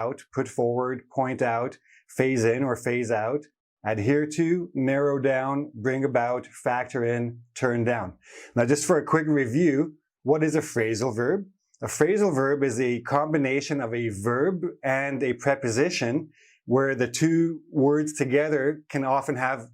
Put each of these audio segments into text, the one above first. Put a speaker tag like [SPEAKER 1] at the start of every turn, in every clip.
[SPEAKER 1] out, put forward, point out, phase in or phase out, adhere to, narrow down, bring about, factor in, turn down. Now, just for a quick review, what is a phrasal verb? A phrasal verb is a combination of a verb and a preposition where the two words together can often have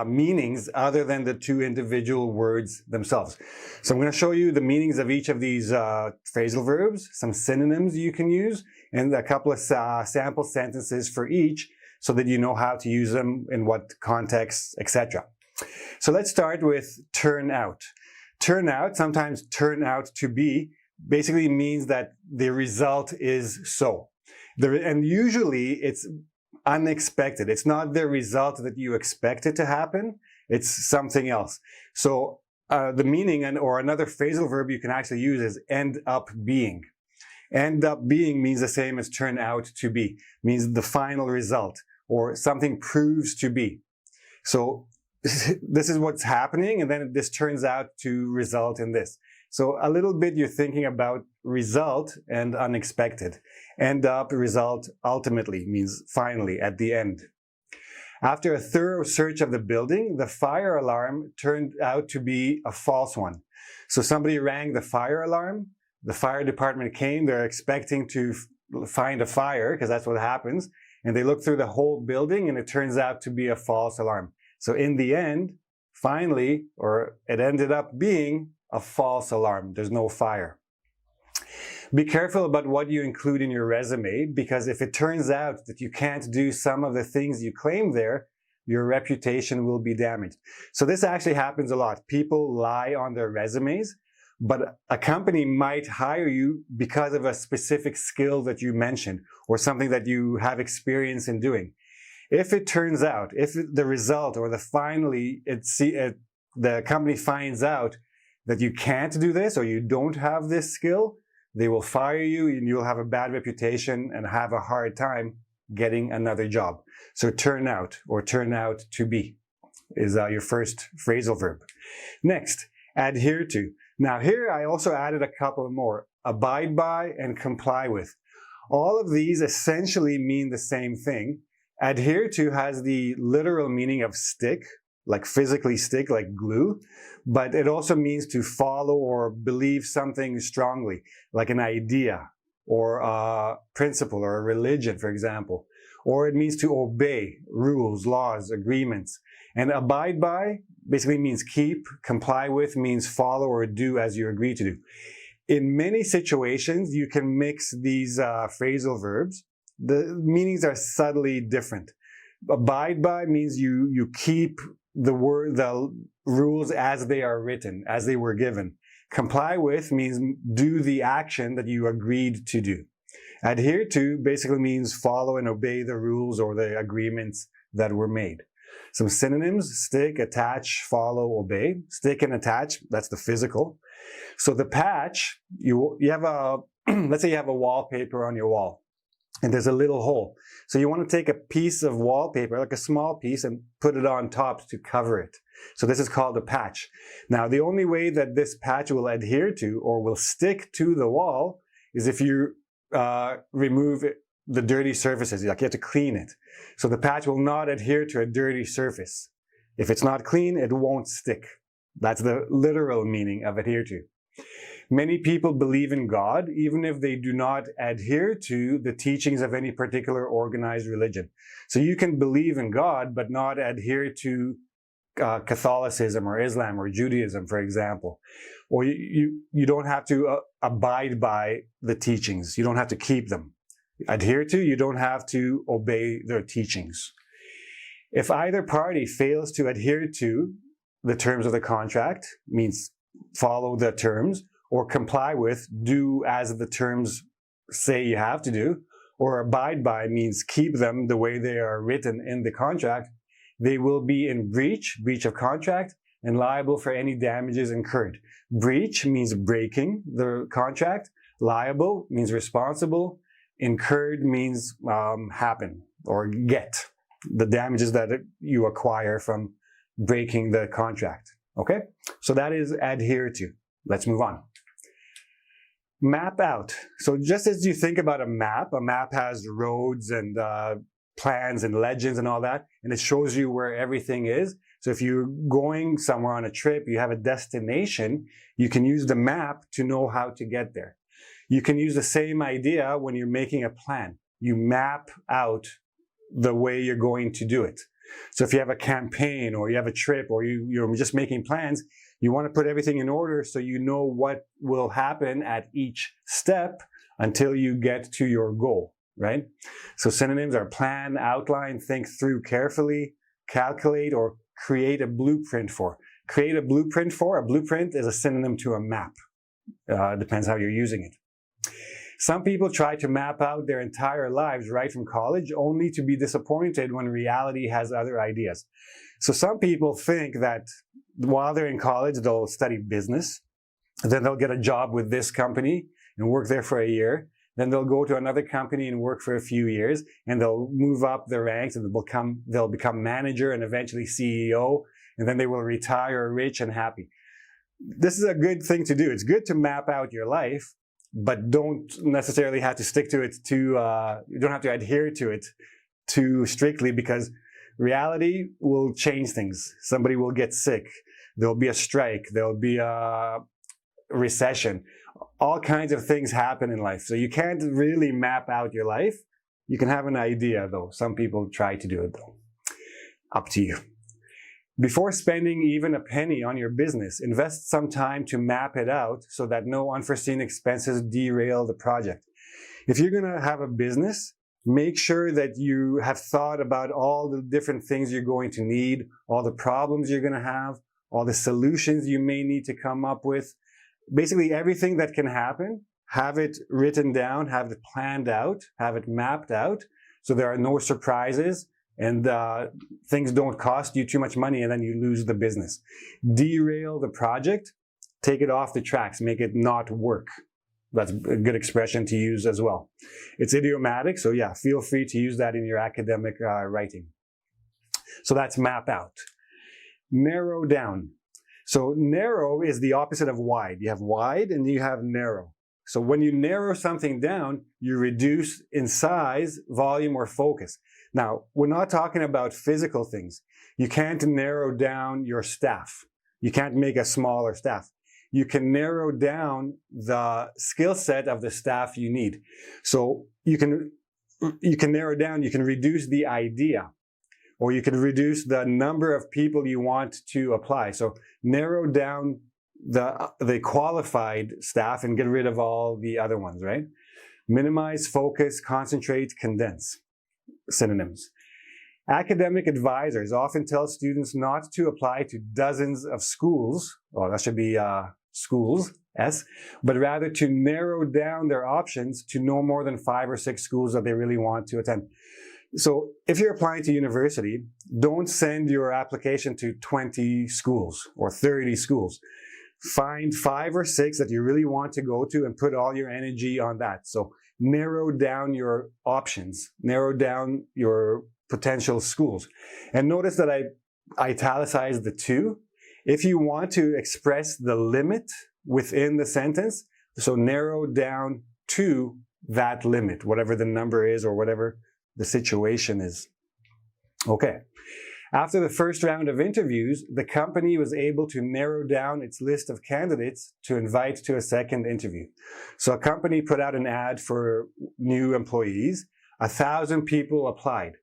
[SPEAKER 1] meanings other than the two individual words themselves. So I'm going to show you the meanings of each of these phrasal verbs, some synonyms you can use, and a couple of sample sentences for each so that you know how to use them, in what context, etc. So let's start with turn out. Turn out, sometimes turn out to be, basically means that the result is so. And usually it's unexpected. It's not the result that you expect it to happen. It's something else. So the meaning or another phrasal verb you can actually use is end up being. End up being means the same as turn out to be. Means the final result or something proves to be. So this is what's happening, and then this turns out to result in this. So a little bit you're thinking about result and unexpected. End up, result, ultimately means finally, at the end. After a thorough search of the building, the fire alarm turned out to be a false one. So somebody rang the fire alarm, the fire department came, they're expecting to find a fire, because that's what happens, and they look through the whole building and it turns out to be a false alarm. So in the end, finally, or it ended up being a false alarm. There's no fire. Be careful about what you include in your resume, because if it turns out that you can't do some of the things you claim there, your reputation will be damaged. So this actually happens a lot. People lie on their resumes, but a company might hire you because of a specific skill that you mentioned or something that you have experience in doing. If it turns out, if the result or the company finds out that you can't do this or you don't have this skill, they will fire you and you'll have a bad reputation and have a hard time getting another job. So turn out or turn out to be is your first phrasal verb. Next, adhere to. Now here I also added a couple more. Abide by and comply with. All of these essentially mean the same thing. Adhere to has the literal meaning of stick, like physically stick, like glue, but it also means to follow or believe something strongly, like an idea or a principle or a religion, for example. Or it means to obey rules, laws, agreements. And abide by basically means keep, comply with means follow or do as you agree to do. In many situations, you can mix these phrasal verbs. The meanings are subtly different. Abide by means you keep the rules as they are written, as they were given. Comply with means do the action that you agreed to do. Adhere to basically means follow and obey the rules or the agreements that were made. Some synonyms: stick, attach, follow, obey. Stick and attach, that's the physical. So the patch, you have a, let's say you have a wallpaper on your wall, and there's a little hole. So you want to take a piece of wallpaper, like a small piece, and put it on top to cover it. So this is called a patch. Now, the only way that this patch will adhere to or will stick to the wall is if you remove the dirty surfaces. Like you have to clean it. So the patch will not adhere to a dirty surface. If it's not clean, it won't stick. That's the literal meaning of adhere to. Many people believe in God, even if they do not adhere to the teachings of any particular organized religion. So you can believe in God, but not adhere to Catholicism or Islam or Judaism, for example. Or you don't have to abide by the teachings. You don't have to keep them. Adhere to, you don't have to obey their teachings. If either party fails to adhere to the terms of the contract, means follow the terms, or comply with, do as the terms say you have to do, or abide by means keep them the way they are written in the contract, they will be in breach of contract, and liable for any damages incurred. Breach means breaking the contract. Liable means responsible. Incurred means happen or get the damages that you acquire from breaking the contract. Okay? So that is adhere to. Let's move on. Map out. So just as you think about a map has roads and plans and legends and all that, and it shows you where everything is. So if you're going somewhere on a trip, you have a destination, you can use the map to know how to get there. You can use the same idea when you're making a plan. You map out the way you're going to do it. So if you have a campaign or you have a trip or you're just making plans, you want to put everything in order so you know what will happen at each step until you get to your goal, right? So synonyms are plan, outline, think through carefully, calculate, or create a blueprint for. Create a blueprint for. A blueprint is a synonym to a map. Depends how you're using it. Some people try to map out their entire lives right from college, only to be disappointed when reality has other ideas. So some people think that while they're in college, they'll study business, then they'll get a job with this company and work there for a year. Then they'll go to another company and work for a few years, and they'll move up the ranks and they'll become manager and eventually CEO, and then they will retire rich and happy. This is a good thing to do. It's good to map out your life, but don't necessarily have to stick to it you don't have to adhere to it too strictly, because reality will change things. Somebody will get sick. There'll be a strike. There'll be a recession. All kinds of things happen in life. So you can't really map out your life. You can have an idea though. Some people try to do it though. Up to you. Before spending even a penny on your business, invest some time to map it out so that no unforeseen expenses derail the project. If you're going to have a business, make sure that you have thought about all the different things you're going to need, all the problems you're going to have, all the solutions you may need to come up with. Basically everything that can happen, have it written down, have it planned out, have it mapped out, so there are no surprises and things don't cost you too much money and then you lose the business. Derail the project, take it off the tracks, make it not work. That's a good expression to use as well. It's idiomatic, so yeah, feel free to use that in your academic writing. So that's map out. Narrow down. So narrow is the opposite of wide. You have wide and you have narrow. So when you narrow something down, you reduce in size, volume, or focus. Now, we're not talking about physical things. You can't narrow down your staff. You can't make a smaller staff. You can narrow down the skill set of the staff you need. So you can narrow down, you can reduce the idea, or you can reduce the number of people you want to apply. So narrow down the qualified staff and get rid of all the other ones, right? Minimize, focus, concentrate, condense. Synonyms. Academic advisors often tell students not to apply to dozens of schools, well, that should be schools, S, but rather to narrow down their options to no more than 5 or 6 schools that they really want to attend. So if you're applying to university, don't send your application to 20 schools or 30 schools. Find 5 or 6 that you really want to go to and put all your energy on that. So narrow down your options, narrow down your potential schools. And notice that I italicized the two. If you want to express the limit within the sentence, so narrow down to that limit, whatever the number is or whatever the situation is. Okay. After the first round of interviews, the company was able to narrow down its list of candidates to invite to a second interview. So a company put out an ad for new employees. 1,000 people applied.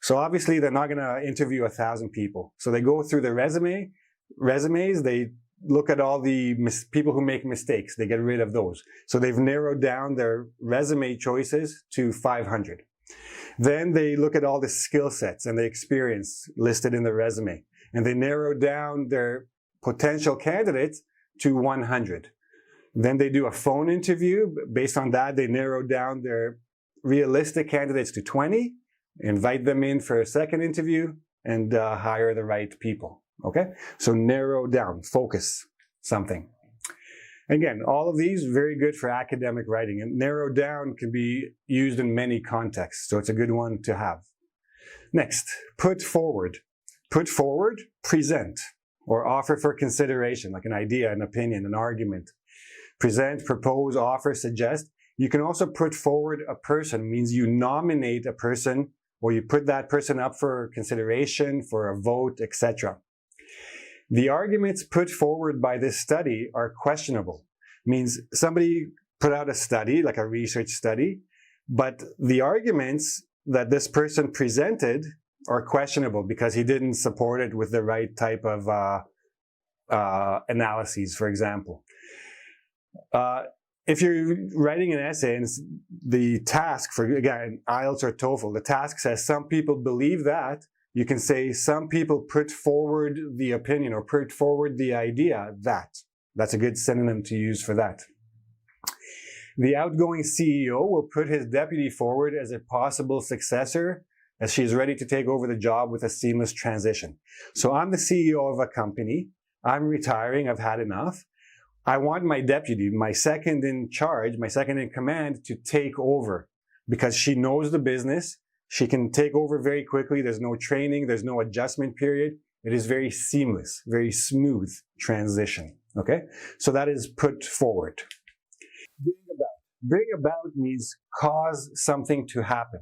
[SPEAKER 1] So obviously they're not going to interview 1,000 people. So they go through the resumes, they look at all the people who make mistakes. They get rid of those. So they've narrowed down their resume choices to 500. Then they look at all the skill sets and the experience listed in the resume, and they narrow down their potential candidates to 100. Then they do a phone interview. Based on that, they narrow down their realistic candidates to 20, invite them in for a second interview, and hire the right people. Okay? So narrow down, focus something. Again, all of these very good for academic writing, and narrow down can be used in many contexts, so it's a good one to have. Next, put forward. Put forward, present, or offer for consideration, like an idea, an opinion, an argument. present, propose, offer, suggest. You can also put forward a person, means you nominate a person or you put that person up for consideration, for a vote, etc. The arguments put forward by this study are questionable. Means somebody put out a study, like a research study, but the arguments that this person presented are questionable because he didn't support it with the right type of analyses, for example. If you're writing an essay and the task for, again, IELTS or TOEFL, the task says some people believe that, you can say some people put forward the opinion or put forward the idea that. That's a good synonym to use for that. The outgoing CEO will put his deputy forward as a possible successor as she is ready to take over the job with a seamless transition. So I'm the CEO of a company. I'm retiring. I've had enough. I want my deputy, my second in charge, my second in command, to take over because she knows the business. She can take over very quickly. There's no training. There's no adjustment period. It is very seamless, very smooth transition. Okay? So that is put forward. Bring about. Bring about means cause something to happen.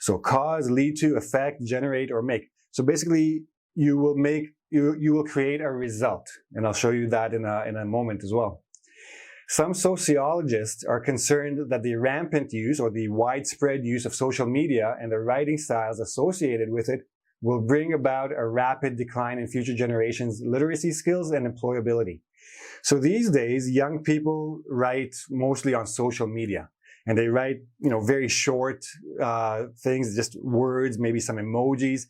[SPEAKER 1] So cause, lead to, affect, generate, or make. So basically, you will create a result. And I'll show you that in a moment as well. Some sociologists are concerned that the rampant use or the widespread use of social media and the writing styles associated with it will bring about a rapid decline in future generations' literacy skills and employability. So these days, young people write mostly on social media. And they write, very short things, just words, maybe some emojis.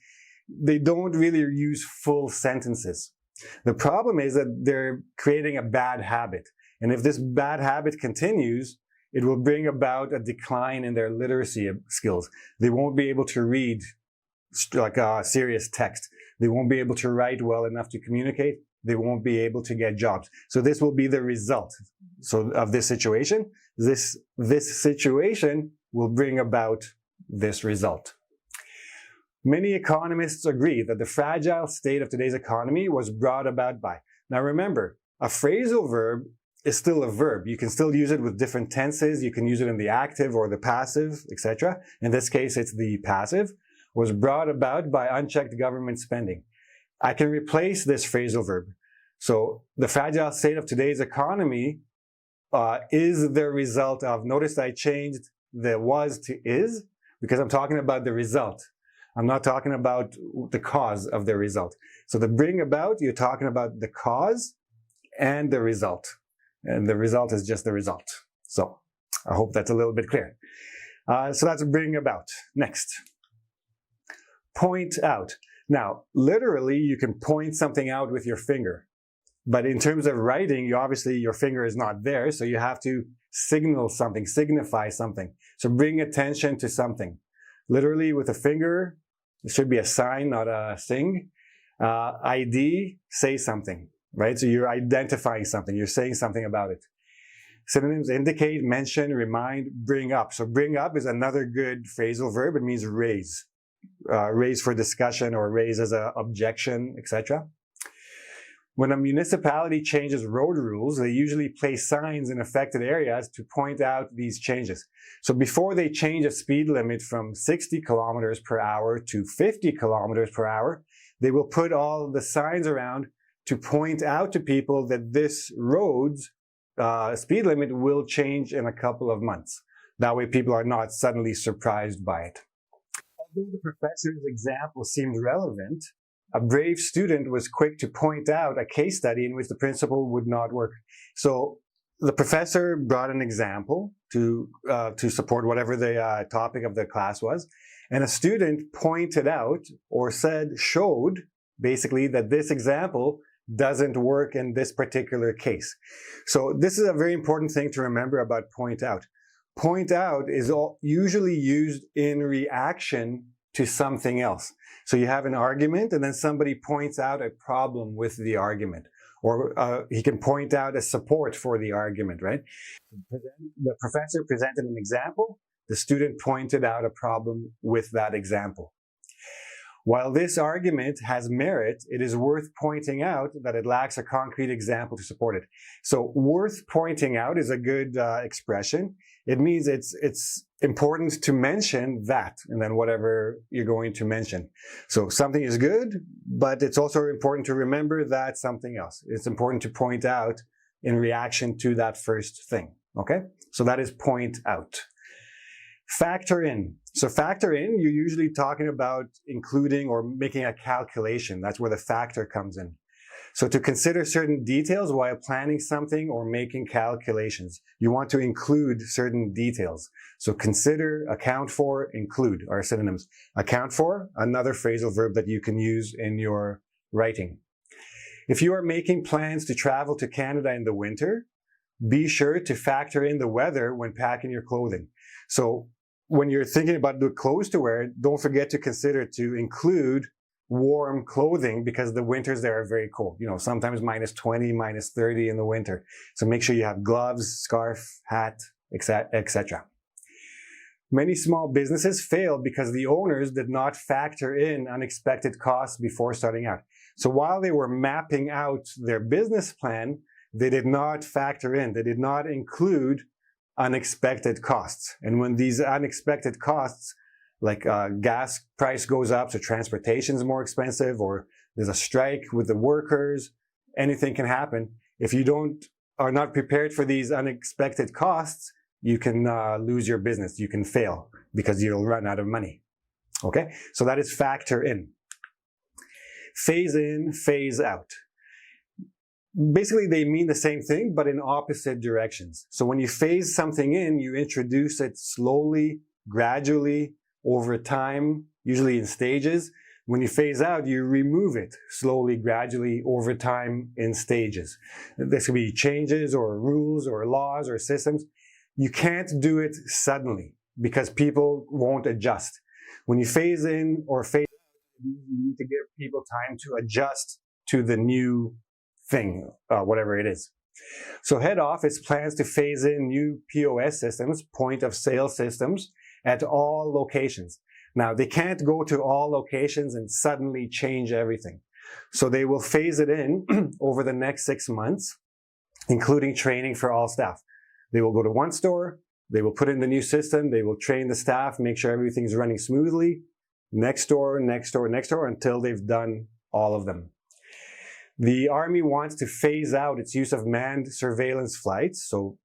[SPEAKER 1] They don't really use full sentences. The problem is that they're creating a bad habit. And if this bad habit continues, it will bring about a decline in their literacy skills. They won't be able to read like serious text. They won't be able to write well enough to communicate. They won't be able to get jobs. So this will be the result of this situation. This situation will bring about this result. Many economists agree that the fragile state of today's economy was brought about by. Now remember, a phrasal verb is still a verb. You can still use it with different tenses. You can use it in the active or the passive, etc. In this case, it's the passive. Was brought about by unchecked government spending. I can replace this phrasal verb. So the fragile state of today's economy is the result of, notice I changed the was to is because I'm talking about the result. I'm not talking about the cause of the result. So the bring about, you're talking about the cause and the result. And the result is just the result. So I hope that's a little bit clear. So that's bring about. Next. Point out. Now, literally, you can point something out with your finger. But in terms of writing, obviously your finger is not there, so you have to signal something, signify something. So bring attention to something. Literally with a finger, it should be a sign, not a sing. ID, say something, right? So you're identifying something, you're saying something about it. Synonyms: indicate, mention, remind, bring up. So bring up is another good phrasal verb. It means raise. Raise for discussion or raise as an objection, etc. When a municipality changes road rules, they usually place signs in affected areas to point out these changes. So before they change a speed limit from 60 kilometers per hour to 50 kilometers per hour, they will put all the signs around to point out to people that this road's speed limit will change in a couple of months. That way people are not suddenly surprised by it. Although the professor's example seemed relevant, a brave student was quick to point out a case study in which the principle would not work. So the professor brought an example to support whatever the topic of the class was, and a student pointed out or showed basically that this example doesn't work in this particular case. So this is a very important thing to remember about point out. Point out is usually used in reaction to something else. So you have an argument and then somebody points out a problem with the argument, or he can point out a support for the argument, right? The professor presented an example, the student pointed out a problem with that example. While this argument has merit, it is worth pointing out that it lacks a concrete example to support it. So worth pointing out is a good expression. It means it's important to mention that, and then whatever you're going to mention. So something is good, but it's also important to remember that something else. It's important to point out in reaction to that first thing, okay? So that is point out. Factor in. So factor in, you're usually talking about including or making a calculation. That's where the factor comes in. So to consider certain details while planning something or making calculations, you want to include certain details. So consider, account for, include are synonyms. Account for, another phrasal verb that you can use in your writing. If you are making plans to travel to Canada in the winter, be sure to factor in the weather when packing your clothing. So when you're thinking about the clothes to wear, don't forget to consider to include warm clothing because the winters there are very cold. You know, sometimes -20, -30 in the winter. So make sure you have gloves, scarf, hat, etc. Many small businesses fail because the owners did not factor in unexpected costs before starting out. So while they were mapping out their business plan, they did not factor in, they did not include unexpected costs. And when these unexpected costs, like gas price goes up, so transportation is more expensive, or there's a strike with the workers, anything can happen. If you are not prepared for these unexpected costs, you can lose your business. You can fail because you'll run out of money. Okay, so that is factor in. Phase in, phase out. Basically, they mean the same thing, but in opposite directions. So when you phase something in, you introduce it slowly, gradually, over time, usually in stages. When you phase out, you remove it slowly, gradually, over time, in stages. This could be changes or rules or laws or systems. You can't do it suddenly because people won't adjust. When you phase in or phase out, you need to give people time to adjust to the new thing, whatever it is. So head office plans to phase in new POS systems, point of sale systems, at all locations. Now, they can't go to all locations and suddenly change everything. So they will phase it in over the next 6 months, including training for all staff. They will go to one store, they will put in the new system, they will train the staff, make sure everything's running smoothly. Next store, next store, next store, until they've done all of them. The Army wants to phase out its use of manned surveillance flights, so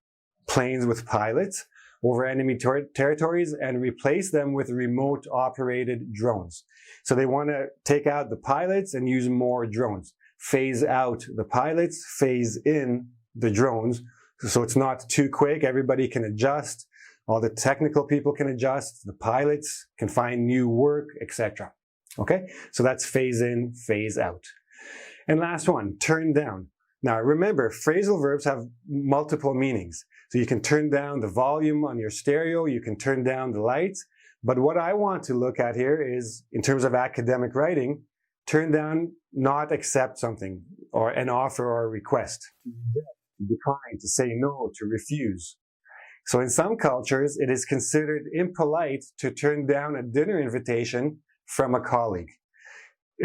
[SPEAKER 1] planes with pilots, over enemy territories and replace them with remote operated drones. So they want to take out the pilots and use more drones. Phase out the pilots, phase in the drones. So it's not too quick, everybody can adjust, all the technical people can adjust, the pilots can find new work, etc. Okay, so that's phase in, phase out. And last one, turn down. Now remember, phrasal verbs have multiple meanings. So you can turn down the volume on your stereo, you can turn down the lights, but what I want to look at here is, in terms of academic writing, turn down, not accept something, or an offer or a request. To decline, to say no, to refuse. So in some cultures, it is considered impolite to turn down a dinner invitation from a colleague.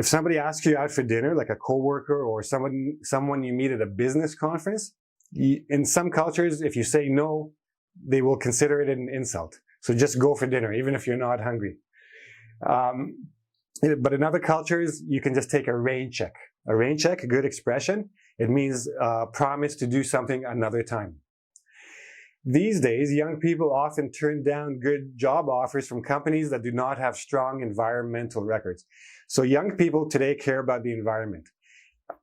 [SPEAKER 1] If somebody asks you out for dinner, like a coworker or someone you meet at a business conference, in some cultures, if you say no, they will consider it an insult. So just go for dinner, even if you're not hungry. But in other cultures, you can just take a rain check. A rain check, a good expression. It means promise to do something another time. These days, young people often turn down good job offers from companies that do not have strong environmental records. So young people today care about the environment.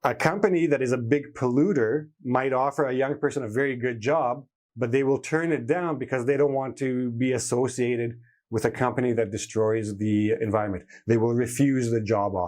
[SPEAKER 1] A company that is a big polluter might offer a young person a very good job, but they will turn it down because they don't want to be associated with a company that destroys the environment. They will refuse the job offer.